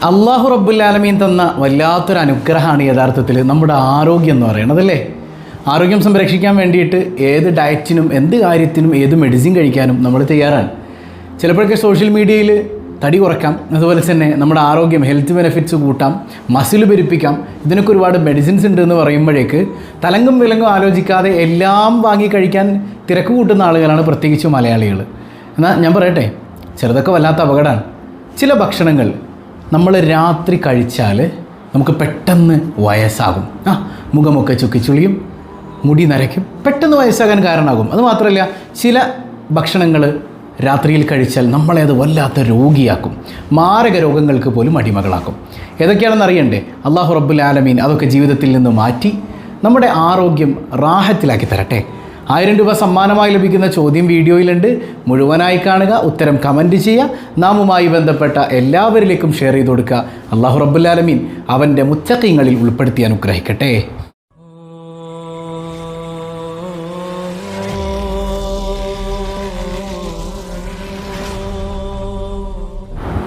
അള്ളാഹു റബ്ബുൽ ആലമീൻ തന്ന വല്ലാത്തൊരു അനുഗ്രഹമാണ് യഥാർത്ഥത്തിൽ നമ്മുടെ ആരോഗ്യം എന്ന് പറയുന്നത് അല്ലേ. ആരോഗ്യം സംരക്ഷിക്കാൻ വേണ്ടിയിട്ട് ഏത് ഡയറ്റിനും എന്ത് കാര്യത്തിനും ഏത് മെഡിസിൻ കഴിക്കാനും നമ്മൾ തയ്യാറാണ്. ചിലപ്പോഴൊക്കെ സോഷ്യൽ മീഡിയയിൽ തടി കുറയ്ക്കാം, അതുപോലെ തന്നെ നമ്മുടെ ആരോഗ്യം ഹെൽത്ത് ബെനിഫിറ്റ്സ് കൂട്ടാം, മസിൽ പെരുപ്പിക്കാം, ഇതിനൊക്കെ ഒരുപാട് മെഡിസിൻസ് ഉണ്ട് എന്ന് പറയുമ്പോഴേക്ക് തലങ്കും വിലങ്കും ആലോചിക്കാതെ എല്ലാം വാങ്ങി കഴിക്കാൻ തിരക്ക് കൂട്ടുന്ന ആളുകളാണ് പ്രത്യേകിച്ച് മലയാളികൾ. എന്നാൽ ഞാൻ പറയട്ടെ, ചിലതൊക്കെ വല്ലാത്ത അപകടമാണ്. ചില ഭക്ഷണങ്ങൾ നമ്മൾ രാത്രി കഴിച്ചാൽ നമുക്ക് പെട്ടെന്ന് വയസ്സാകും. മുഖമൊക്കെ ചുക്കിച്ചുളിയും, മുടി നരയ്ക്കും, പെട്ടെന്ന് വയസ്സാകാൻ കാരണമാകും. അതുമാത്രമല്ല, ചില ഭക്ഷണങ്ങൾ രാത്രിയിൽ കഴിച്ചാൽ നമ്മളെ അത് വല്ലാത്ത രോഗിയാക്കും, മാരക രോഗങ്ങൾക്ക് പോലും അടിമകളാക്കും. ഏതൊക്കെയാണെന്ന് അറിയണ്ടേ? അള്ളാഹു റബ്ബുൽ ആലമീൻ അതൊക്കെ ജീവിതത്തിൽ നിന്ന് മാറ്റി നമ്മുടെ ആരോഗ്യം റാഹത്തിലാക്കി തരട്ടെ. 1000 രൂപ സമ്മാനമായി ലഭിക്കുന്ന ചോദ്യം വീഡിയോയിലുണ്ട്, മുഴുവനായി കാണുക, ഉത്തരം കമൻറ്റ് ചെയ്യുക, നാമുമായി ബന്ധപ്പെട്ട എല്ലാവരിലേക്കും ഷെയർ ചെയ്ത് കൊടുക്കുക. അള്ളാഹു റബ്ബുൽ ആലമീൻ അവൻ്റെ മുത്തഖീങ്ങളിൽ ഉൾപ്പെടുത്തി അനുഗ്രഹിക്കട്ടെ.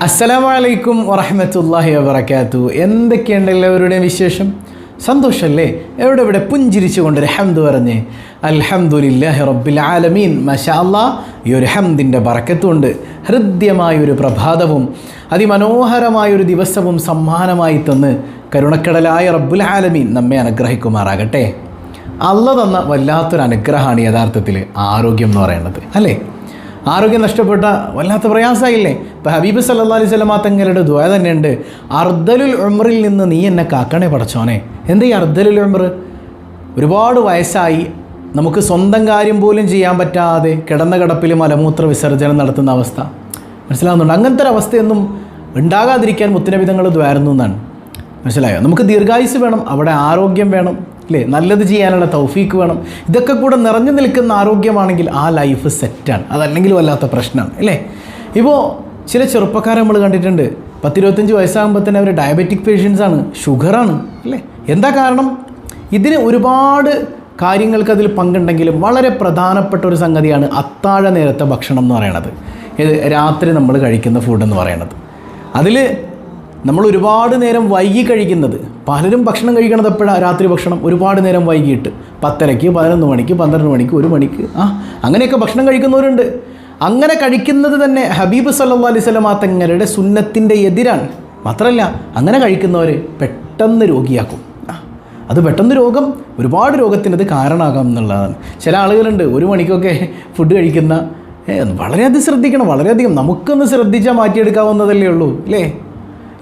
അസ്സലാമു അലൈക്കും വറഹ്മത്തുള്ളാഹി വബറകാതുഹു. എന്തൊക്കെയുണ്ട് എല്ലാവരുടെയും വിശേഷം? സന്തോഷമല്ലേ? എവിടെ പുഞ്ചിരിച്ചുകൊണ്ടൊരു ഹംദ് പറഞ്ഞ് അൽഹംദുലില്ലാഹി റബ്ബിൽ ആലമീൻ. മാഷാ അല്ലാഹ്, ഈ ഒരു ഹംദിൻ്റെ ബറക്കത്തുണ്ട്. ഹൃദ്യമായൊരു പ്രഭാതവും അതിമനോഹരമായൊരു ദിവസവും സമ്മാനമായി തന്ന് കരുണക്കടലായ റബ്ബുൽ ആലമീൻ നമ്മെ അനുഗ്രഹിക്കുമാറാകട്ടെ. അല്ലാഹ് തന്ന വല്ലാത്തൊരു അനുഗ്രഹമാണ് യഥാർത്ഥത്തിൽ ആരോഗ്യം എന്ന് പറയുന്നത് അല്ലേ. ആരോഗ്യം നഷ്ടപ്പെട്ട വല്ലാത്ത പ്രയാസമായില്ലേ? ഇപ്പോൾ ഹബീബ് സല്ലല്ലാഹു അലൈഹി വസല്ലമ തങ്ങളുടെ ദുആ തന്നെയുണ്ട്, അർദലുൽ ഉംറിൽ നിന്ന് നീ എന്നെ കാക്കണേ പടച്ചോനെ. എന്താ ഈ അർദലുൽ ഉംർ? ഒരുപാട് വയസ്സായി നമുക്ക് സ്വന്തം കാര്യം പോലും ചെയ്യാൻ പറ്റാതെ കിടന്ന കിടപ്പിൽ മലമൂത്ര വിസർജനം നടത്തുന്ന അവസ്ഥ മനസ്സിലാകുന്നുണ്ട്. അങ്ങനത്തെ ഒരു അവസ്ഥയൊന്നും ഉണ്ടാകാതിരിക്കാൻ മുത്തുനബി തങ്ങൾ ദ്വാരുന്നു എന്നാണ്. മനസ്സിലായോ? നമുക്ക് ദീർഘായുസ് വേണം, അവിടെ ആരോഗ്യം വേണം അല്ലേ, നല്ലത് ചെയ്യാനുള്ള തൗഫീക്ക് വേണം. ഇതൊക്കെ കൂടെ നിറഞ്ഞു നിൽക്കുന്ന ആരോഗ്യമാണെങ്കിൽ ആ ലൈഫ് സെറ്റാണ്. അതല്ലെങ്കിൽ വല്ലാത്ത പ്രശ്നമാണ് അല്ലേ. ഇപ്പോൾ ചില ചെറുപ്പക്കാരെ നമ്മൾ കണ്ടിട്ടുണ്ട്, 10-25 വയസ്സാകുമ്പോൾ തന്നെ അവർ ഡയബറ്റിക് പേഷ്യൻസാണ്, ഷുഗറാണ് അല്ലേ. എന്താ കാരണം? ഇതിന് ഒരുപാട് കാര്യങ്ങൾക്ക് അതിൽ പങ്കുണ്ടെങ്കിലും വളരെ പ്രധാനപ്പെട്ട ഒരു സംഗതിയാണ് അത്താഴ നേരത്തെ ഭക്ഷണം എന്ന് പറയുന്നത്. ഇത് രാത്രി നമ്മൾ കഴിക്കുന്ന ഫുഡ് എന്ന് പറയുന്നത്. അതിൽ നമ്മൾ ഒരുപാട് നേരം വൈകി കഴിക്കുന്നത്, പലരും ഭക്ഷണം കഴിക്കണത് എപ്പോഴാണ്? രാത്രി ഭക്ഷണം ഒരുപാട് നേരം വൈകിട്ട് 10:30, 11 മണിക്ക്, 12 മണിക്ക്, 1 മണിക്ക് അങ്ങനെയൊക്കെ ഭക്ഷണം കഴിക്കുന്നവരുണ്ട്. അങ്ങനെ കഴിക്കുന്നത് തന്നെ ഹബീബ് സല്ലല്ലാഹു അലൈഹി വസല്ലമ തങ്ങളുടെ സുന്നത്തിൻ്റെ എതിരാണ്. മാത്രമല്ല, അങ്ങനെ കഴിക്കുന്നവർ പെട്ടെന്ന് രോഗിയാക്കും. അത് പെട്ടെന്ന് ഒരുപാട് രോഗത്തിനത് കാരണമാകാം എന്നുള്ളതാണ്. ചില ആളുകളുണ്ട് 1 മണിക്കൊക്കെ ഫുഡ് കഴിക്കുന്ന, വളരെയധികം ശ്രദ്ധിക്കണം. വളരെയധികം നമുക്കൊന്ന് ശ്രദ്ധിച്ചാൽ മാറ്റിയെടുക്കാവുന്നതല്ലേ ഉള്ളൂ അല്ലേ.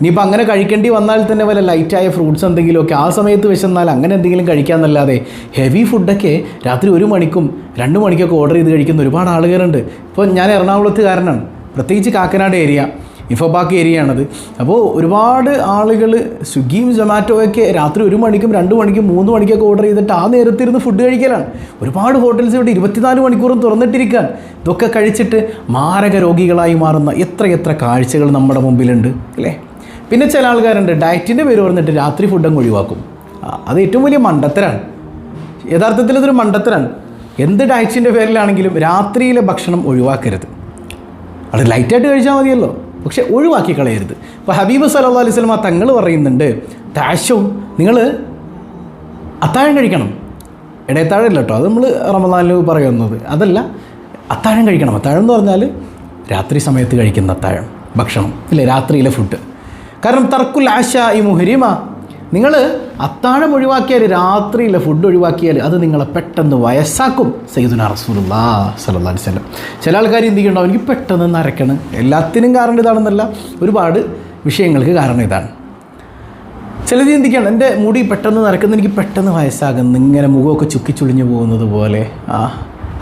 ഇനിയിപ്പോൾ അങ്ങനെ കഴിക്കേണ്ടി വന്നാൽ തന്നെ വല്ല ലൈറ്റായ ഫ്രൂട്ട്സ് എന്തെങ്കിലുമൊക്കെ ആ സമയത്ത് വിശന്നാൽ അങ്ങനെ എന്തെങ്കിലും കഴിക്കാമെന്നല്ലാതെ ഹെവി ഫുഡൊക്കെ രാത്രി 1 മണിക്കും 2 മണിക്കൊക്കെ ഓർഡർ ചെയ്ത് കഴിക്കുന്ന ഒരുപാട് ആളുകളുണ്ട്. ഇപ്പോൾ ഞാൻ എറണാകുളത്തുകാരനാണ്, പ്രത്യേകിച്ച് കാക്കനാട് ഏരിയ, ഇഫോബാക്ക് ഏരിയയാണത്. അപ്പോൾ ഒരുപാട് ആളുകൾ സ്വിഗ്ഗിയും സൊമാറ്റോയൊക്കെ രാത്രി 1 മണിക്കും 2 മണിക്കും 3 മണിക്കൊക്കെ ഓർഡർ ചെയ്തിട്ട് ആ നേരത്തിരുന്ന് ഫുഡ് കഴിക്കലാണ്. ഒരുപാട് ഹോട്ടൽസ് ഇവിടെ 24 മണിക്കൂറും തുറന്നിട്ടിരിക്കാൻ. ഇതൊക്കെ കഴിച്ചിട്ട് മാരക രോഗികളായി മാറുന്ന എത്ര കാഴ്ചകൾ നമ്മുടെ മുമ്പിലുണ്ട് അല്ലേ. പിന്നെ ചില ആൾക്കാരുണ്ട് ഡയറ്റിൻ്റെ പേര് പറഞ്ഞിട്ട് രാത്രി ഫുഡങ്ങ് ഒഴിവാക്കും. അത് ഏറ്റവും വലിയ മണ്ടത്തരാണ്. യഥാർത്ഥത്തിൽ അതൊരു മണ്ടത്തരാണ്. എന്ത് ഡയറ്റിൻ്റെ പേരിലാണെങ്കിലും രാത്രിയിലെ ഭക്ഷണം ഒഴിവാക്കരുത്. അത് ലൈറ്റായിട്ട് കഴിച്ചാൽ മതിയല്ലോ, പക്ഷെ ഒഴിവാക്കി കളയരുത്. ഇപ്പോൾ ഹബീബ് സല്ലല്ലാഹു അലൈഹി വസല്ലമ തങ്ങൾ പറയുന്നുണ്ട്, താശവും നിങ്ങൾ അത്താഴം കഴിക്കണം. ഇടയത്താഴമല്ല കേട്ടോ, അത് നമ്മൾ റമദാനിൽ പറയുന്നത് അതല്ല. അത്താഴം കഴിക്കണം. അത്താഴം എന്ന് പറഞ്ഞാൽ രാത്രി സമയത്ത് കഴിക്കുന്ന അത്താഴം ഭക്ഷണം ഇല്ലേ, രാത്രിയിലെ ഫുഡ്. കാരണം തർക്കുൽ ആശാഇ മുഹരിമ, നിങ്ങൾ അത്താഴം ഒഴിവാക്കിയാൽ, രാത്രിയിലെ ഫുഡ് ഒഴിവാക്കിയാൽ അത് നിങ്ങളെ പെട്ടെന്ന് വയസ്സാക്കും. സയ്യിദുനാ റസൂലുള്ളാഹി സ്വല്ലല്ലാഹു അലൈഹി വസല്ലം. ചില ആൾക്കാർ എന്തിക്കുണ്ടാവും, എനിക്ക് പെട്ടെന്ന് നരക്കണം. എല്ലാത്തിനും കാരണം ഇതാണെന്നല്ല, ഒരുപാട് വിഷയങ്ങൾക്ക് കാരണം ഇതാണ്. ചിലത് ചിന്തിക്കണം, എൻ്റെ മുടി പെട്ടെന്ന് നരക്കുന്നു, എനിക്ക് പെട്ടെന്ന് വയസ്സാകുന്നു, ഇങ്ങനെ മുഖമൊക്കെ ചുക്കിച്ചുളിഞ്ഞു പോകുന്നത് പോലെ.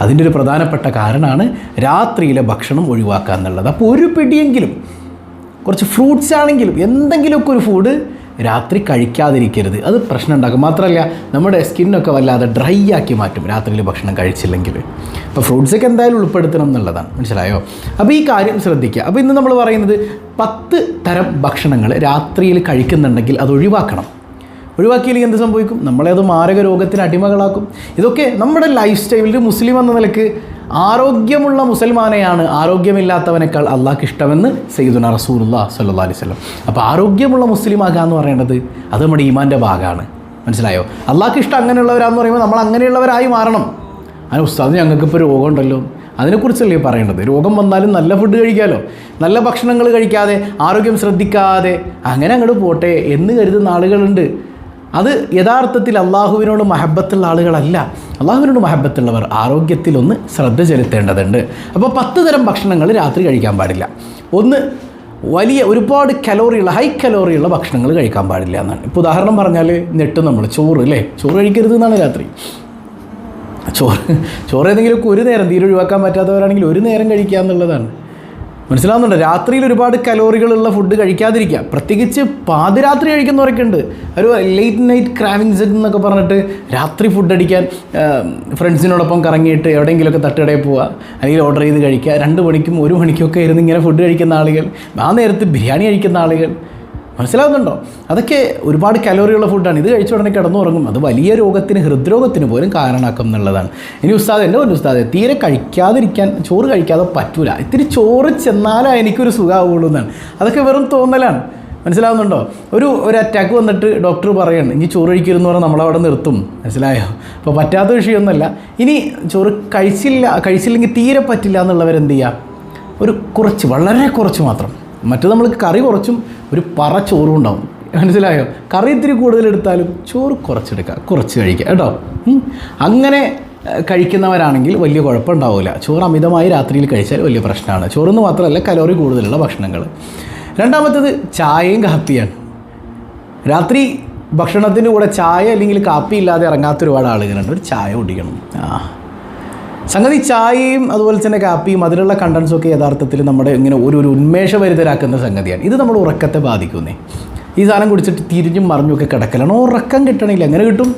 അതിൻ്റെ ഒരു പ്രധാനപ്പെട്ട കാരണമാണ് രാത്രിയിലെ ഭക്ഷണം ഒഴിവാക്കുക എന്നുള്ളത്. അപ്പോൾ ഒരു പിടിയെങ്കിലും, കുറച്ച് ഫ്രൂട്ട്സ് ആണെങ്കിലും എന്തെങ്കിലുമൊക്കെ ഒരു ഫുഡ് രാത്രി കഴിക്കാതിരിക്കരുത്. അത് പ്രശ്നം ഉണ്ടാക്കും. മാത്രമല്ല, നമ്മുടെ സ്കിന്നൊക്കെ വല്ലാതെ ഡ്രൈ ആക്കി മാറ്റും രാത്രിയിൽ ഭക്ഷണം കഴിച്ചില്ലെങ്കിൽ. അപ്പോൾ ഫ്രൂട്ട്സൊക്കെ എന്തായാലും ഉൾപ്പെടുത്തണം എന്നുള്ളതാണ്. മനസ്സിലായോ? അപ്പോൾ ഈ കാര്യം ശ്രദ്ധിക്കുക. അപ്പോൾ ഇന്ന് നമ്മൾ പറയുന്നത് 10 തരം ഭക്ഷണങ്ങൾ രാത്രിയിൽ കഴിക്കുന്നുണ്ടെങ്കിൽ അത് ഒഴിവാക്കണം. ഒഴിവാക്കിയില്ലെങ്കിൽ എന്ത് സംഭവിക്കും? നമ്മളെ അത് മാരക രോഗത്തിന് അടിമകളാക്കും. ഇതൊക്കെ നമ്മുടെ ലൈഫ് സ്റ്റൈലിൽ മുസ്ലിം എന്ന നിലയ്ക്ക് ആരോഗ്യമുള്ള മുസൽമാനെയാണ് ആരോഗ്യമില്ലാത്തവനേക്കാൾ അള്ളാഹ്ക്ക് ഇഷ്ടമെന്ന് സയ്യിദുനാ റസൂലുള്ളാഹി സ്വല്ലല്ലാഹി അലൈഹി വസല്ലം. അപ്പോൾ ആരോഗ്യമുള്ള മുസ്ലിം ആകുക എന്ന് പറയുന്നത് അത് നമ്മുടെ ഈമാൻ്റെ ഭാഗമാണ്. മനസ്സിലായോ? അള്ളാഹ്ക്ക് ഇഷ്ടം അങ്ങനെയുള്ളവരാന്ന് പറയുമ്പോൾ നമ്മൾ അങ്ങനെയുള്ളവരായി മാറണം. അതിന് ഉസ്താദ് ഞങ്ങൾക്കിപ്പോൾ രോഗമുണ്ടല്ലോ, അതിനെക്കുറിച്ചല്ലേ പറയേണ്ടത്. രോഗം വന്നാലും നല്ല ഫുഡ് കഴിക്കാമല്ലോ. നല്ല ഭക്ഷണങ്ങൾ കഴിക്കാതെ ആരോഗ്യം ശ്രദ്ധിക്കാതെ അങ്ങനെ അങ്ങോട്ട് പോട്ടെ എന്ന് കരുതുന്ന ആളുകളുണ്ട്. അത് യഥാർത്ഥത്തിൽ അള്ളാഹുവിനോട് മഹബത്തുള്ള ആളുകളല്ല. അള്ളാഹുവിനോട് മഹബത്തുള്ളവർ ആരോഗ്യത്തിലൊന്ന് ശ്രദ്ധ ചെലുത്തേണ്ടതുണ്ട്. അപ്പോൾ 10 തരം ഭക്ഷണങ്ങൾ രാത്രി കഴിക്കാൻ പാടില്ല. ഒന്ന്, വലിയ ഒരുപാട് കലോറിയുള്ള ഹൈ കലോറിയുള്ള ഭക്ഷണങ്ങൾ കഴിക്കാൻ പാടില്ല എന്നാണ്. ഇപ്പോൾ ഉദാഹരണം പറഞ്ഞാൽ നമ്മൾ ചോറ് അല്ലേ, ചോറ് കഴിക്കരുത് എന്നാണ് രാത്രി. ചോറ് ഏതെങ്കിലും ഒരു നേരം തീരെ ഒഴിവാക്കാൻ പറ്റാത്തവരാണെങ്കിൽ ഒരു നേരം കഴിക്കുക എന്നുള്ളതാണ്. മനസ്സിലാവുന്നുണ്ട്? രാത്രിയിൽ ഒരുപാട് കലോറികളുള്ള ഫുഡ് കഴിക്കാതിരിക്കുക. പ്രത്യേകിച്ച് പാതിരാത്രി കഴിക്കുന്നവരൊക്കെ ഉണ്ട്. ഒരു ലേറ്റ് നൈറ്റ് ക്രാവിങ്സ് എന്നൊക്കെ പറഞ്ഞിട്ട് രാത്രി ഫുഡ് അടിക്കാൻ ഫ്രണ്ട്സിനോടൊപ്പം കറങ്ങിയിട്ട് എവിടെയെങ്കിലുമൊക്കെ തട്ടുകടയിൽ പോവുക, അല്ലെങ്കിൽ ഓർഡർ ചെയ്ത് കഴിക്കുക. 2 മണിക്കും 1 മണിക്കൊക്കെ ഇരുന്ന് ഇങ്ങനെ ഫുഡ് കഴിക്കുന്ന ആളുകൾ, ആ നേരത്ത് ബിരിയാണി കഴിക്കുന്ന ആളുകൾ. മനസ്സിലാവുന്നുണ്ടോ? അതൊക്കെ ഒരുപാട് കലോറിയുള്ള ഫുഡാണ്. ഇത് കഴിച്ച ഉടനെ കിടന്നുറങ്ങും. അത് വലിയ രോഗത്തിന്, ഹൃദ്രോഗത്തിന് പോലും കാരണമാക്കും എന്നുള്ളതാണ്. ഇനി ഉസ്താദ്, എൻ്റെ ഒരു ഉസ്താദ്, തീരെ കഴിക്കാതിരിക്കാൻ, ചോറ് കഴിക്കാതെ പറ്റൂല, ഇത്തിരി ചോറ് ചെന്നാലേ എനിക്കൊരു സുഖമാവുള്ളൂ എന്നാണ്. അതൊക്കെ വെറും തോന്നലാണ്. മനസ്സിലാവുന്നുണ്ടോ? ഒരു അറ്റാക്ക് വന്നിട്ട് ഡോക്ടർ പറയുകയാണ് ഇനി ചോറ് കഴിക്കരുതെന്ന് പറഞ്ഞാൽ നമ്മളവിടെ നിർത്തും. മനസ്സിലായോ? അപ്പോൾ പറ്റാത്ത വിഷയമൊന്നുമല്ല. ഇനി ചോറ് കഴിച്ചില്ലെങ്കിൽ തീരെ പറ്റില്ല എന്നുള്ളവരെന്ത് ചെയ്യുക? ഒരു കുറച്ച്, വളരെ കുറച്ച് മാത്രം. മറ്റു നമ്മൾക്ക് കറി കുറച്ചും ഒരു ചോറും ഉണ്ടാവും. മനസ്സിലായോ? കറി ഇത്തിരി കൂടുതലെടുത്താലും ചോറ് കുറച്ചെടുക്കുക, കുറച്ച് കഴിക്കുക കേട്ടോ. അങ്ങനെ കഴിക്കുന്നവരാണെങ്കിൽ വലിയ കുഴപ്പമുണ്ടാവില്ല. ചോറ് അമിതമായി രാത്രിയിൽ കഴിച്ചാൽ വലിയ പ്രശ്നമാണ്. ചോറെന്ന് മാത്രമല്ല, കലോറി കൂടുതലുള്ള ഭക്ഷണങ്ങൾ. രണ്ടാമത്തേത് ചായയും കാപ്പിയാണ്. രാത്രി ഭക്ഷണത്തിൻ്റെ കൂടെ ചായ അല്ലെങ്കിൽ കാപ്പി ഇല്ലാതെ ഇറങ്ങാത്ത ഒരുപാട് ആളുകളുണ്ട്. ഒരു ചായ കുടിക്കണം. സംഗതി ചായയും അതുപോലെ തന്നെ കാപ്പിയും അതിലുള്ള കണ്ടൻസൊക്കെ യഥാർത്ഥത്തിൽ നമ്മുടെ ഇങ്ങനെ ഒരു ഉന്മേഷഭരിതരാക്കുന്ന സംഗതിയാണ്. ഇത് നമ്മുടെ ഉറക്കത്തെ ബാധിക്കുന്നേ. ഈ സാധനം കുടിച്ചിട്ട് തിരിഞ്ഞും മറിഞ്ഞുമൊക്കെ കിടക്കലാണ്. ഉറക്കം കിട്ടണില്ല. എങ്ങനെ കിട്ടും?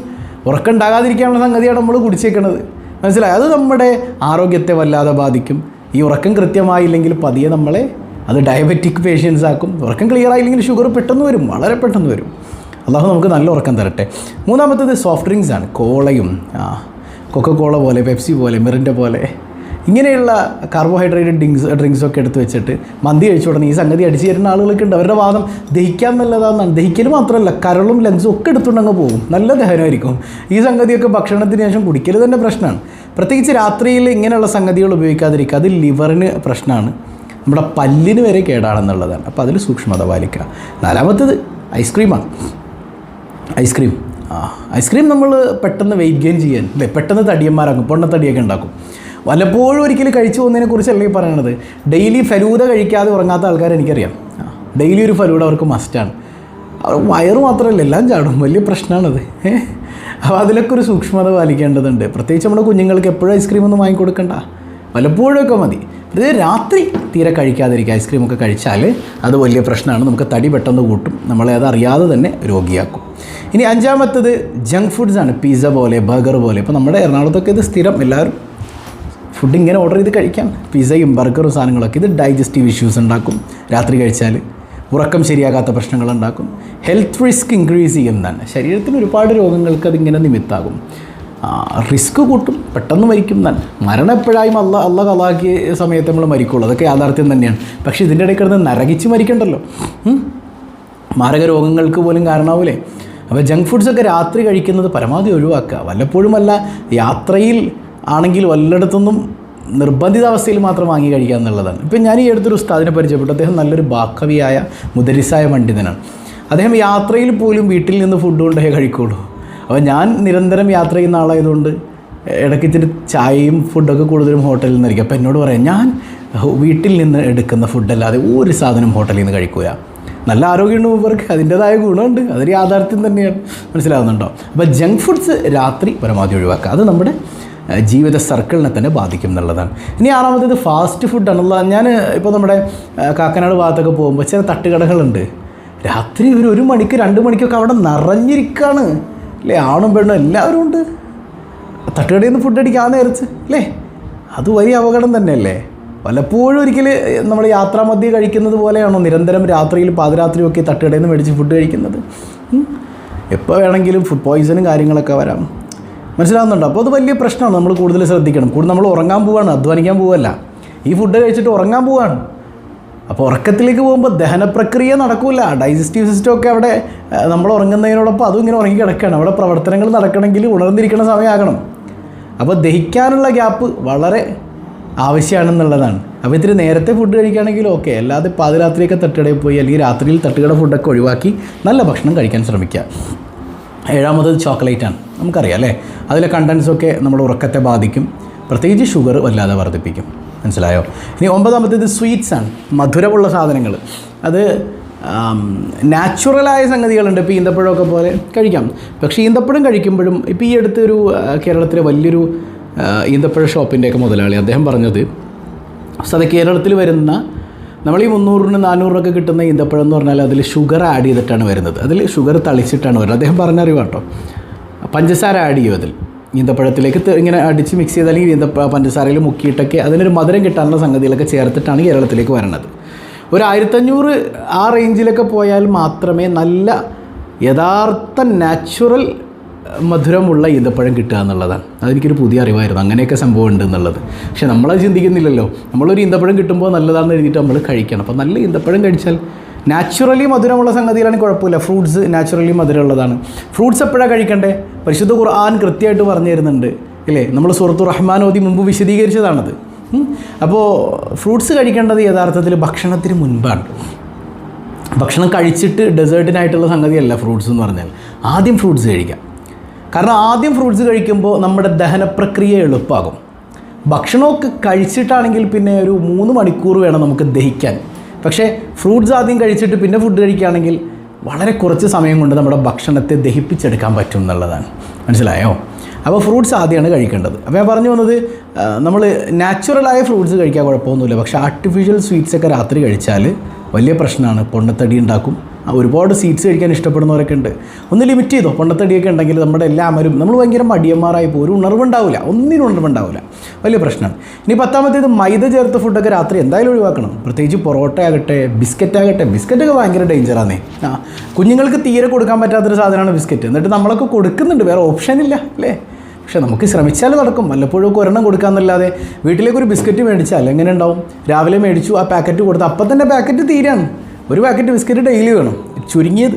ഉറക്കം ഉണ്ടാകാതിരിക്കാനുള്ള സംഗതിയാണ് നമ്മൾ കുടിച്ചേക്കുന്നത്. മനസ്സിലായി? അത് നമ്മുടെ ആരോഗ്യത്തെ വല്ലാതെ ബാധിക്കും. ഈ ഉറക്കം കൃത്യമായില്ലെങ്കിൽ പതിയെ നമ്മളെ അത് ഡയബറ്റിക് പേഷ്യൻസ് ആക്കും. ഉറക്കം ക്ലിയർ ആയില്ലെങ്കിൽ ഷുഗർ പെട്ടെന്ന് വരും, വളരെ പെട്ടെന്ന് വരും. അല്ലാഹു നമുക്ക് നല്ല ഉറക്കം തരട്ടെ. മൂന്നാമത്തേത് സോഫ്റ്റ് ഡ്രിങ്ക്സ് ആണ്. കോളയും കൊക്കക്കോള പോലെ, പെപ്സി പോലെ, മിറിൻ്റെ പോലെ ഇങ്ങനെയുള്ള കാർബോഹൈഡ്രേറ്റഡ് ഡ്രിങ്ക്സൊക്കെ എടുത്ത് വെച്ചിട്ട് മന്തി കഴിച്ചു ഉടനെ ഈ സംഗതി അടിച്ചു തരുന്ന ആളുകളൊക്കെ ഉണ്ട്. അവരുടെ വാദം ദഹിക്കാൻ നല്ലതാണെന്നാണ്. ദഹിക്കൽ മാത്രമല്ല, കരളും ലങ്സും ഒക്കെ എടുത്തുകൊണ്ടങ്ങ് പോകും. നല്ല ദഹനമായിരിക്കും. ഈ സംഗതിയൊക്കെ ഭക്ഷണത്തിന് ശേഷം കുടിക്കൽ തന്നെ പ്രശ്നമാണ്. പ്രത്യേകിച്ച് രാത്രിയിൽ ഇങ്ങനെയുള്ള സംഗതികൾ ഉപയോഗിക്കാതിരിക്കുക. അത് ലിവറിന് പ്രശ്നമാണ്, നമ്മുടെ പല്ലിന് വരെ കേടാണെന്നുള്ളതാണ്. അപ്പോൾ അതിൽ സൂക്ഷ്മത പാലിക്കുക. നാലാമത്തേത് ഐസ്ക്രീമാണ്. ഐസ്ക്രീം നമ്മൾ പെട്ടെന്ന് വെയിറ്റ് ഗെയിൻ ചെയ്യാൻ അല്ലേ, പെട്ടെന്ന് തടിയന്മാരാക്കും, പൊണ്ണത്തടിയൊക്കെ ഉണ്ടാക്കും. വല്ലപ്പോഴും ഒരിക്കലും കഴിച്ചു പോകുന്നതിനെക്കുറിച്ചല്ലേ ഈ പറയണത്. ഡെയിലി ഫലൂദ കഴിക്കാതെ ഉറങ്ങാത്ത ആൾക്കാർ എനിക്കറിയാം. ഡെയിലി ഒരു ഫലൂദ അവർക്ക് മസ്റ്റാണ്. അവർ വയറ് മാത്രമല്ല എല്ലാം ചാടും. വലിയ പ്രശ്നമാണത്. അപ്പോൾ അതിലൊക്കെ ഒരു സൂക്ഷ്മത പാലിക്കേണ്ടതുണ്ട്. പ്രത്യേകിച്ച് നമ്മുടെ കുഞ്ഞുങ്ങൾക്ക് എപ്പോഴും ഐസ്ക്രീമൊന്നും വാങ്ങിക്കൊടുക്കണ്ട, വല്ലപ്പോഴൊക്കെ മതി. രാത്രി തീരെ കഴിക്കാതിരിക്കുക. ഐസ്ക്രീമൊക്കെ കഴിച്ചാൽ അത് വലിയ പ്രശ്നമാണ്. നമുക്ക് തടി പെട്ടെന്ന് കൂട്ടും, നമ്മളെ അതറിയാതെ തന്നെ രോഗിയാക്കും. ഇനി അഞ്ചാമത്തത് ജങ്ക് ഫുഡ്സാണ്. പിസ്സ പോലെ, ബർഗർ പോലെ. ഇപ്പോൾ നമ്മുടെ എറണാകുളത്തൊക്കെ ഇത് സ്ഥിരം എല്ലാവരും ഫുഡ് ഇങ്ങനെ ഓർഡർ ചെയ്ത് കഴിക്കാം. പിസ്സയും ബർഗറും സാധനങ്ങളൊക്കെ. ഇത് ഡൈജസ്റ്റീവ് ഇഷ്യൂസ് ഉണ്ടാക്കും. രാത്രി കഴിച്ചാൽ ഉറക്കം ശരിയാകാത്ത പ്രശ്നങ്ങളുണ്ടാക്കും. ഹെൽത്ത് റിസ്ക് ഇൻക്രീസ് ചെയ്യുന്നതാണ്. ശരീരത്തിന് ഒരുപാട് രോഗങ്ങൾക്ക് അതിങ്ങനെ നിമിത്താകും. റിസ്ക് കൂട്ടും, പെട്ടെന്ന് മരിക്കും തന്നെ. മരണം എപ്പോഴായും അള്ള കലാക്കിയ സമയത്ത് നമ്മൾ മരിക്കുള്ളൂ. അതൊക്കെ യാഥാർത്ഥ്യം തന്നെയാണ്. പക്ഷേ ഇതിൻ്റെ ഇടയിൽ കിടന്ന് നരകിച്ച് മരിക്കണ്ടല്ലോ. മാരക രോഗങ്ങൾക്ക് പോലും കാരണമാവില്ലേ. അപ്പോൾ ജങ്ക് ഫുഡ്സൊക്കെ രാത്രി കഴിക്കുന്നത് പരമാവധി ഒഴിവാക്കുക. വല്ലപ്പോഴുമല്ല, യാത്രയിൽ ആണെങ്കിൽ വല്ലയിടത്തൊന്നും നിർബന്ധിത അവസ്ഥയിൽ മാത്രം വാങ്ങി കഴിക്കുക എന്നുള്ളതാണ്. ഇപ്പം ഞാൻ ഈ അടുത്തൊരു ഉസ്താദിനെ പരിചയപ്പെട്ടു. അദ്ദേഹം നല്ലൊരു ബാക്കവിയായ മുദരിസായ പണ്ഡിതനാണ്. അദ്ദേഹം യാത്രയിൽ പോലും വീട്ടിൽ നിന്ന് ഫുഡ് കൊണ്ടേ കഴിക്കുള്ളൂ. അപ്പോൾ ഞാൻ നിരന്തരം യാത്ര ചെയ്യുന്ന ആളായതുകൊണ്ട് ഇടയ്ക്ക് ഇച്ചിരി ചായയും ഫുഡൊക്കെ കൂടുതലും ഹോട്ടലിൽ നിന്നായിരിക്കും. അപ്പോൾ എന്നോട് പറയാം, ഞാൻ വീട്ടിൽ നിന്ന് എടുക്കുന്ന ഫുഡല്ലാതെ ഒരു സാധനം ഹോട്ടലിൽ നിന്ന് കഴിക്കുക. നല്ല ആരോഗ്യമുണ്ട് ഇവർക്ക്, അതിൻ്റേതായ ഗുണമുണ്ട്. അതൊരു യാഥാർത്ഥ്യം തന്നെയാണ്. മനസ്സിലാവുന്നുണ്ടോ? അപ്പോൾ ജങ്ക് ഫുഡ്സ് രാത്രി പരമാവധി ഒഴിവാക്കുക. അത് നമ്മുടെ ജീവിത സർക്കിളിനെ തന്നെ ബാധിക്കും എന്നുള്ളതാണ്. ഇനി ആറാമത്തേത് ഫാസ്റ്റ് ഫുഡാണുള്ള. ഞാൻ ഇപ്പോൾ നമ്മുടെ കാക്കനാട് ഭാഗത്തൊക്കെ പോകുമ്പോൾ ചില തട്ടുകടകളുണ്ട്. രാത്രി ഒരു 1 മണിക്ക് 2 മണിക്കൊക്കെ അവിടെ നിറഞ്ഞിരിക്കുകയാണ് അല്ലേ. ആണും പെണ്ണും എല്ലാവരും ഉണ്ട്. തട്ടുകടയിൽ നിന്ന് ഫുഡ് അടിക്കാൻ നേരത്ത് അല്ലേ. അത് വലിയ അപകടം തന്നെയല്ലേ. വല്ലപ്പോഴും ഒരിക്കൽ നമ്മൾ യാത്രാമധ്യേ കഴിക്കുന്നത് പോലെയാണോ നിരന്തരം രാത്രിയിൽ പാതിരാത്രിയൊക്കെ തട്ടുകടയിൽ നിന്ന് മേടിച്ച് ഫുഡ് കഴിക്കുന്നത്? എപ്പോൾ വേണമെങ്കിലും ഫുഡ് പോയ്സണും കാര്യങ്ങളൊക്കെ വരാം. മനസ്സിലാകുന്നുണ്ടോ? അപ്പോൾ അത് വലിയ പ്രശ്നമാണ്. നമ്മൾ കൂടുതൽ ശ്രദ്ധിക്കണം. കൂടുതൽ നമ്മൾ ഉറങ്ങാൻ പോവുകയാണ്, അധ്വാനിക്കാൻ പോവുകയല്ല. ഈ ഫുഡ് കഴിച്ചിട്ട് ഉറങ്ങാൻ പോവുകയാണ്. അപ്പോൾ ഉറക്കത്തിലേക്ക് പോകുമ്പോൾ ദഹന പ്രക്രിയ നടക്കില്ല. ഡൈജസ്റ്റീവ് സിസ്റ്റം ഒക്കെ അവിടെ നമ്മൾ ഉറങ്ങുന്നതിനോടൊപ്പം അതും ഇങ്ങനെ ഉറങ്ങി കിടക്കുകയാണ്. അവിടെ പ്രവർത്തനങ്ങൾ നടക്കണമെങ്കിൽ ഉണർന്നിരിക്കുന്ന സമയമാകണം. അപ്പോൾ ദഹിക്കാനുള്ള ഗ്യാപ്പ് വളരെ ആവശ്യമാണെന്നുള്ളതാണ്. അപ്പോൾ ഇത്തിരി നേരത്തെ ഫുഡ് കഴിക്കുകയാണെങ്കിൽ ഓക്കെ, അല്ലാതെ പാതിരാത്രിയൊക്കെ തട്ടുകടയിൽ പോയി അല്ലെങ്കിൽ രാത്രിയിൽ തട്ടുകട ഫുഡൊക്കെ ഒഴിവാക്കി നല്ല ഭക്ഷണം കഴിക്കാൻ ശ്രമിക്കുക. 7ാമത് ചോക്ലേറ്റാണ്. നമുക്കറിയാം അല്ലേ, അതിലെ കണ്ടൻസൊക്കെ നമ്മുടെ ഉറക്കത്തെ ബാധിക്കും. പ്രത്യേകിച്ച് ഷുഗർ വല്ലാതെ വർദ്ധിപ്പിക്കും. മനസ്സിലായോ? ഇനി 9ാമത്തേത് സ്വീറ്റ്സാണ്, മധുരമുള്ള സാധനങ്ങൾ. അത് നാച്ചുറലായ സംഗതികളുണ്ട്. ഇപ്പോൾ ഈന്തപ്പഴമൊക്കെ പോലെ കഴിക്കാം. പക്ഷേ ഈന്തപ്പഴം കഴിക്കുമ്പോഴും ഇപ്പോൾ ഈ അടുത്തൊരു കേരളത്തിലെ വലിയൊരു ഈന്തപ്പഴ ഷോപ്പിൻ്റെയൊക്കെ മുതലാളി അദ്ദേഹം പറഞ്ഞത്, അത് കേരളത്തിൽ വരുന്ന നമ്മൾ ഈ 300-ന് 400-നൊക്കെ കിട്ടുന്ന ഈന്തപ്പഴം എന്ന് പറഞ്ഞാൽ അതിൽ ഷുഗർ ആഡ് ചെയ്തിട്ടാണ് വരുന്നത്. അതിൽ ഷുഗർ തളിച്ചിട്ടാണ് വരുന്നത്. അദ്ദേഹം പറഞ്ഞറിവ് കേട്ടോ. പഞ്ചസാര ആഡ് ചെയ്യും അതിൽ. ഈന്തപ്പഴത്തിലേക്ക് ഇങ്ങനെ അടിച്ച് മിക്സ് ചെയ്ത് അല്ലെങ്കിൽ പഞ്ചസാരയിൽ മുക്കിയിട്ടൊക്കെ അതിനൊരു മധുരം കിട്ടാനുള്ള സംഗതികളൊക്കെ ചേർത്തിട്ടാണ് കേരളത്തിലേക്ക് വരുന്നത്. ഒരു 1500 ആ റേഞ്ചിലൊക്കെ പോയാൽ മാത്രമേ നല്ല യഥാർത്ഥ നാച്ചുറൽ മധുരമുള്ള ഈന്തപ്പഴം കിട്ടുക എന്നുള്ളതാണ്. അതെനിക്കൊരു പുതിയ അറിവായിരുന്നു, അങ്ങനെയൊക്കെ സംഭവം ഉണ്ട് എന്നുള്ളത്. പക്ഷെ നമ്മളത് ചിന്തിക്കുന്നില്ലല്ലോ. നമ്മളൊരു ഈന്തപ്പഴം കിട്ടുമ്പോൾ നല്ലതാണെന്ന് എഴുതിയിട്ട് നമ്മൾ കഴിക്കണം. അപ്പോൾ നല്ല ഈന്തപ്പഴം കഴിച്ചാൽ നാച്ചുറലി മധുരമുള്ള സംഗതിയിലാണെങ്കിൽ കുഴപ്പമില്ല. Fruits naturally മധുരമുള്ളതാണ്. ഫ്രൂട്ട്സ് എപ്പോഴാണ് കഴിക്കണ്ടേ? പരിശുദ്ധ ഖുർആൻ കൃത്യമായിട്ട് പറഞ്ഞു തരുന്നുണ്ട് ഇല്ലേ? നമ്മൾ സൂറത്തു റഹ്മാൻ ഓതി മുമ്പ് വിശദീകരിച്ചതാണത്. അപ്പോൾ ഫ്രൂട്ട്സ് കഴിക്കേണ്ടത് യഥാർത്ഥത്തിൽ ഭക്ഷണത്തിന് മുൻപാണ്. ഭക്ഷണം കഴിച്ചിട്ട് ഡെസേർട്ടിനായിട്ടുള്ള സംഗതിയല്ല ഫ്രൂട്ട്സ് എന്ന് പറഞ്ഞാൽ. ആദ്യം ഫ്രൂട്ട്സ് കഴിക്കാം. കാരണം ആദ്യം ഫ്രൂട്ട്സ് കഴിക്കുമ്പോൾ നമ്മുടെ ദഹന പ്രക്രിയ എളുപ്പമാകും. ഭക്ഷണമൊക്കെ കഴിച്ചിട്ടാണെങ്കിൽ പിന്നെ ഒരു 3 മണിക്കൂർ വേണം നമുക്ക് ദഹിക്കാൻ. പക്ഷേ ഫ്രൂട്ട്സ് ആദ്യം കഴിച്ചിട്ട് പിന്നെ ഫുഡ് കഴിക്കുകയാണെങ്കിൽ വളരെ കുറച്ച് സമയം കൊണ്ട് നമ്മുടെ ഭക്ഷണത്തെ ദഹിപ്പിച്ചെടുക്കാൻ പറ്റും എന്നുള്ളതാണ്. മനസ്സിലായോ? അപ്പോൾ ഫ്രൂട്ട്സ് ആദ്യമാണ് കഴിക്കേണ്ടത്. അപ്പോൾ ഞാൻ പറഞ്ഞു വന്നത്, നമ്മൾ നാച്ചുറലായ ഫ്രൂട്ട്സ് കഴിക്കാൻ കുഴപ്പമൊന്നുമില്ല. പക്ഷേ ആർട്ടിഫിഷ്യൽ സ്വീറ്റ്സൊക്കെ രാത്രി കഴിച്ചാൽ വലിയ പ്രശ്നമാണ്. പൊണ്ണത്തടി ഉണ്ടാക്കും. ഒരുപാട് സ്വീറ്റ്സ് കഴിക്കാൻ ഇഷ്ടപ്പെടുന്നവരൊക്കെ ഉണ്ട്. ഒന്ന് ലിമിറ്റ് ചെയ്തോ. പൊണ്ണത്തടിയൊക്കെ ഉണ്ടെങ്കിൽ നമ്മുടെ എല്ലാവരും നമ്മൾ ഭയങ്കര മടിയന്മാരായി പോകും. ഒരു ഉണർവുണ്ടാവില്ല, ഒന്നിനും ഉണർവുണ്ടാവില്ല. വലിയ പ്രശ്നമാണ്. ഇനി 10ാമത്തേത് മൈദ ചേർത്ത ഫുഡൊക്കെ രാത്രി എന്തായാലും ഒഴിവാക്കണം. പ്രത്യേകിച്ച് പൊറോട്ട ആകട്ടെ, ബിസ്ക്കറ്റ് ആകട്ടെ. ബിസ്ക്കറ്റൊക്കെ ഭയങ്കര ഡേഞ്ചറാണേ. കുഞ്ഞുങ്ങൾക്ക് തീരെ കൊടുക്കാൻ പറ്റാത്തൊരു സാധനമാണ് ബിസ്ക്കറ്റ്. എന്നിട്ട് നമ്മളൊക്കെ കൊടുക്കുന്നുണ്ട്, വേറെ ഓപ്ഷനില്ല അല്ലേ? പക്ഷേ നമുക്ക് ശ്രമിച്ചാൽ നടക്കും. വല്ലപ്പോഴും ഒരെണ്ണം കൊടുക്കാമെന്നല്ലാതെ വീട്ടിലേക്ക് ഒരു ബിസ്ക്കറ്റ് മേടിച്ചാൽ എങ്ങനെ ഉണ്ടാവും? രാവിലെ മേടിച്ചു, ആ പാക്കറ്റ് കൊടുത്ത് അപ്പം തന്നെ പാക്കറ്റ് തീരാണ്. ഒരു പാക്കറ്റ് ബിസ്ക്കറ്റ് ഡെയിലി വേണം, ചുരുങ്ങിയത്.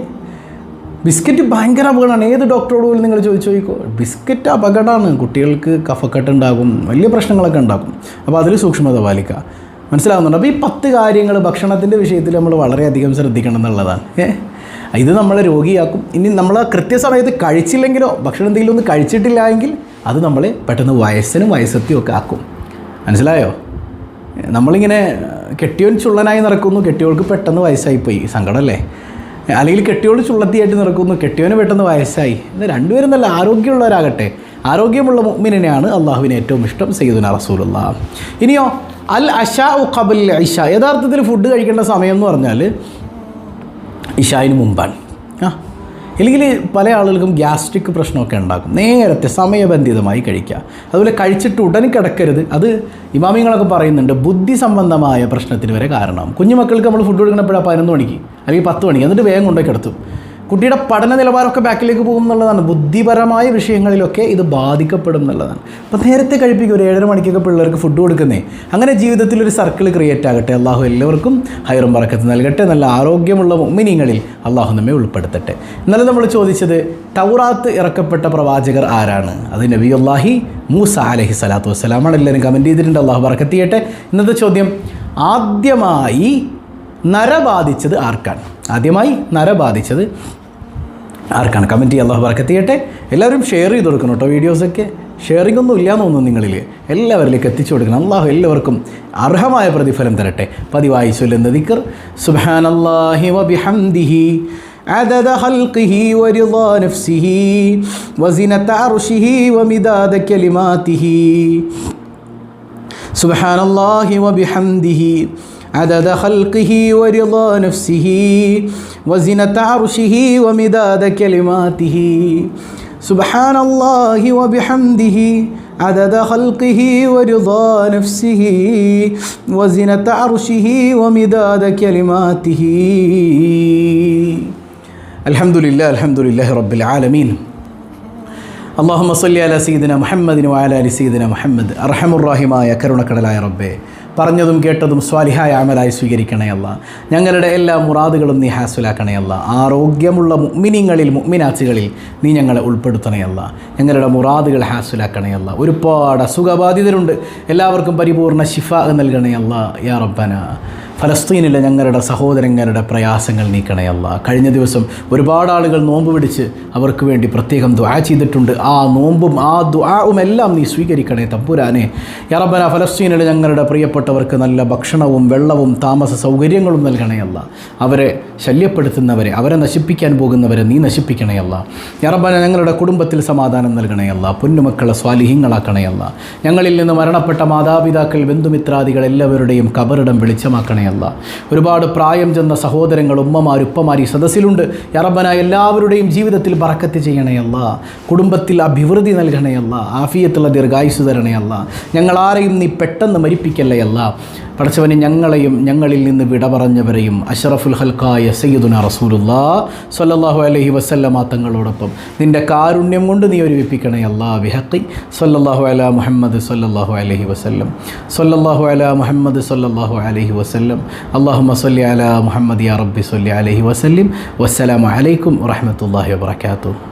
ബിസ്ക്കറ്റ് ഭയങ്കര അപകടമാണ്. ഏത് ഡോക്ടറോട് പോലും നിങ്ങൾ ചോദിക്കോ, ബിസ്ക്കറ്റ് അപകടമാണ്. കുട്ടികൾക്ക് കഫക്കെട്ട് ഉണ്ടാകും, വലിയ പ്രശ്നങ്ങളൊക്കെ ഉണ്ടാകും. അപ്പോൾ അതിൽ സൂക്ഷ്മത പാലിക്കുക. മനസ്സിലാകുന്നുണ്ട്? അപ്പോൾ ഈ 10 കാര്യങ്ങൾ ഭക്ഷണത്തിൻ്റെ വിഷയത്തിൽ നമ്മൾ വളരെയധികം ശ്രദ്ധിക്കണം എന്നുള്ളതാണ്. ഇത് നമ്മളെ രോഗിയാക്കും. ഇനി നമ്മൾ കൃത്യസമയത്ത് കഴിച്ചില്ലെങ്കിലോ, ഭക്ഷണം എന്തെങ്കിലും ഒന്ന് കഴിച്ചിട്ടില്ല എങ്കിൽ അത് നമ്മളെ പെട്ടെന്ന് വയസ്സെത്തിയും ഒക്കെ ആക്കും. മനസ്സിലായോ? നമ്മളിങ്ങനെ കെട്ടിയോൻ ചുള്ളനായി നടക്കുന്നു, കെട്ടിയോൾക്ക് പെട്ടെന്ന് വയസ്സായിപ്പോയി, സങ്കടമല്ലേ? അല്ലെങ്കിൽ കെട്ടിയോൾ ചുള്ളത്തിയായിട്ട് നടക്കുന്നു, കെട്ടിയോന് പെട്ടെന്ന് വയസ്സായി. ഇത് രണ്ടുപേരും നല്ല ആരോഗ്യമുള്ളവരാകട്ടെ. ആരോഗ്യമുള്ള മുഅ്മിനിനെയാണ് അള്ളാഹുവിന് ഏറ്റവും ഇഷ്ടം, സയ്യിദുനാ റസൂലുള്ളാഹ്. ഇനിയോ അൽ അശാഉ ഖബൽ ഇശ. യഥാർത്ഥത്തിൽ ഫുഡ് കഴിക്കേണ്ട സമയം എന്ന് പറഞ്ഞാൽ ഇശായിന് മുമ്പാണ്. ഇല്ലെങ്കിൽ പല ആളുകൾക്കും ഗ്യാസ്ട്രിക് പ്രശ്നമൊക്കെ ഉണ്ടാക്കും. നേരത്തെ സമയബന്ധിതമായി കഴിക്കുക. അതുപോലെ കഴിച്ചിട്ട് ഉടനെ കിടക്കരുത്. അത് ഇമാമിങ്ങളൊക്കെ പറയുന്നുണ്ട്, ബുദ്ധി സംബന്ധമായ പ്രശ്നത്തിന് വരെ കാരണമാകും. കുഞ്ഞുമക്കൾക്ക് നമ്മൾ ഫുഡ് കൊടുക്കണപ്പോഴാണ് 11 മണിക്ക് അല്ലെങ്കിൽ 10 മണിക്ക്, എന്നിട്ട് വേഗം കൊണ്ടുപോയി കിടത്തും. കുട്ടിയുടെ പഠന നിലവാരമൊക്കെ ബാക്കിലേക്ക് പോകും എന്നുള്ളതാണ്. ബുദ്ധിപരമായ വിഷയങ്ങളിലൊക്കെ ഇത് ബാധിക്കപ്പെടും എന്നുള്ളതാണ്. അപ്പോൾ നേരത്തെ കഴിപ്പിക്കും. ഒരു 7:30 മണിക്കൊക്കെ പിള്ളേർക്ക് ഫുഡ് കൊടുക്കുന്നേ. അങ്ങനെ ജീവിതത്തിലൊരു സർക്കിൾ ക്രിയേറ്റ് ആകട്ടെ. അള്ളാഹു എല്ലാവർക്കും ഹൈറും ബറക്കത്ത് നൽകട്ടെ. നല്ല ആരോഗ്യമുള്ള മുഅ്മിനീങ്ങളിൽ അള്ളാഹു നമ്മെ ഉൾപ്പെടുത്തട്ടെ. ഇന്നലെ നമ്മൾ ചോദിച്ചത് തൗറാത്ത് ഇറക്കപ്പെട്ട പ്രവാചകർ ആരാണ്? അത് നബിയുല്ലാഹി മൂസ അലൈഹി സ്വലാത്തു വസ്സലാമാണ്. എല്ലാവരും കമൻറ്റ് ചെയ്തിട്ടുണ്ട്. അള്ളാഹു ബറക്കത്ത് ചെയ്യട്ടെ. ഇന്നത്തെ ചോദ്യം, ആദ്യമായി നര ബാധിച്ചത് ആർക്കാണ്? ആദ്യമായി നര ബാധിച്ചത് ആർക്കാണ്? കമൻറ്റ് ചെയ്യുക. അള്ളാഹു ബറക്കത്ത് ചെയ്യട്ടെ. എല്ലാവരും ഷെയർ ചെയ്ത് കൊടുക്കണം കേട്ടോ. വീഡിയോസൊക്കെ ഷെയറിംഗ് ഒന്നും ഇല്ലയെന്ന് തോന്നുന്നു നിങ്ങളിൽ. എല്ലാവരിലേക്ക് എത്തിച്ചു കൊടുക്കണം. അള്ളാഹു എല്ലാവർക്കും അർഹമായ പ്രതിഫലം തരട്ടെ. പതിവായി ചൊല്ലുന്ന ദിക്ർ സുബ്ഹാനല്ലാഹി വബിഹംദിഹി عدد خلقه ورضا نفسه وزنة عرشه ومداد كلماته سبحان الله وبحمده عدد خلقه ورضا نفسه وزنة عرشه ومداد كلماته سبحان الله وبحمده عدد خلقه ورضا نفسه وزنة عرشه ومداد كلماته الحمد لله رب العالمين അല്ലാഹുമ്മ സ്വല്ലി അലാ സയ്യിദിന മുഹമ്മദിൻ വഅലാ ആലി സയ്യിദിന മുഹമ്മദ്. അർഹമുർ-റഹീമായ കരുണക്കടലായ റബ്ബേ, പറഞ്ഞതും കേട്ടതും സ്വാലിഹായ അമലായി സ്വീകരിക്കണേ അല്ല. ഞങ്ങളുടെ എല്ലാ മുറാദുകളും നീ ഹാസുലാക്കണേ അല്ല. ആരോഗ്യമുള്ള മുഅ്മിനീങ്ങളിൽ മുഅ്മിനാത്തുകളിൽ നീ ഞങ്ങളെ ഉൾപ്പെടുത്തണേ അല്ല. ഞങ്ങളുടെ മുറാദുകൾ ഹാസുലാക്കണേ അല്ല. ഒരുപാട് അസുഖബാധിതരുണ്ട്, എല്ലാവർക്കും പരിപൂർണ്ണ ശിഫാ നൽകണേ അല്ല. യാ റബ്ബന, ഫലസ്തീനിലെ ഞങ്ങളുടെ സഹോദരങ്ങളുടെ പ്രയാസങ്ങൾ നീക്കണേ അല്ല. കഴിഞ്ഞ ദിവസം ഒരുപാട് ആളുകൾ നോമ്പ് പിടിച്ച് അവർക്ക് വേണ്ടി പ്രത്യേകം ദുആ ചെയ്തിട്ടുണ്ട്. ആ നോമ്പും ആ ദുആവും എല്ലാം നീ സ്വീകരിക്കണേ തമ്പുരാനെ. യാ റബ്ബന, ഫലസ്തീനിലെ ഞങ്ങളുടെ പ്രിയപ്പെട്ടവർക്ക് നല്ല ഭക്ഷണവും വെള്ളവും താമസ സൗകര്യങ്ങളും നൽകണേ അല്ല. അവരെ ശല്യപ്പെടുത്തുന്നവരെ, അവരെ നശിപ്പിക്കാൻ പോകുന്നവരെ നീ നശിപ്പിക്കണേ അല്ല. യാ റബ്ബന, ഞങ്ങളുടെ കുടുംബത്തിൽ സമാധാനം നൽകണേ അല്ല. പൊന്നുമക്കളെ സ്വാലിഹീങ്ങളാക്കണേ അല്ല. ഞങ്ങളിൽ നിന്ന് മരണപ്പെട്ട മാതാപിതാക്കൾ, ബന്ധുമിത്രാദികൾ എല്ലാവരുടെയും കബറിടം വെളിച്ചമാക്കണേ അല്ല. ഒരുപാട് പ്രായം ചെന്ന സഹോദരങ്ങൾ, ഉമ്മമാർ, ഉപ്പമാർ ഈ സദസ്സിലുണ്ട്. യാ റബ്ബന, എല്ലാവരുടെയും ജീവിതത്തിൽ ബറക്കത്ത് ചെയ്യണേ അല്ല. കുടുംബത്തിൽ അഭിവൃദ്ധി നൽകണേ അല്ല. ആഫിയത്തുള്ള ദീർഘായുസ്സ് തരണേ അല്ല. ഞങ്ങളാരെയും നീ പെട്ടെന്ന് മരിപ്പിക്കല്ലേ അല്ല. പടച്ചവനെ, ഞങ്ങളെയും ഞങ്ങളിൽ നിന്ന് വിട പറഞ്ഞവരെയും അഷ്റഫുൽ ഖൽഖായ സയ്യിദുനാ റസൂലുള്ളാഹി സ്വല്ലല്ലാഹു അലൈഹി വസല്ലമ തങ്ങളോടൊപ്പം നിൻ്റെ കാരുണ്യം കൊണ്ട് നീ ഒരുമിപ്പിക്കണേ അല്ലാ. ബിഹഖി സ്വല്ലല്ലാഹു അലാ മുഹമ്മദ് സ്വല്ലല്ലാഹു അലൈഹി വസല്ലം, സ്വല്ലല്ലാഹു അലാ മുഹമ്മദ് സ്വല്ലല്ലാഹു അലൈഹി വസല്ലം. അല്ലാഹുമ്മ സ്വല്ലി അലാ മുഹമ്മദ് യാ റബ്ബി സ്വല്ലി അലൈഹി വസല്ലം. വസ്സലാമു അലൈക്കും വറഹ്മത്തുള്ളാഹി വബറകാതുഹു.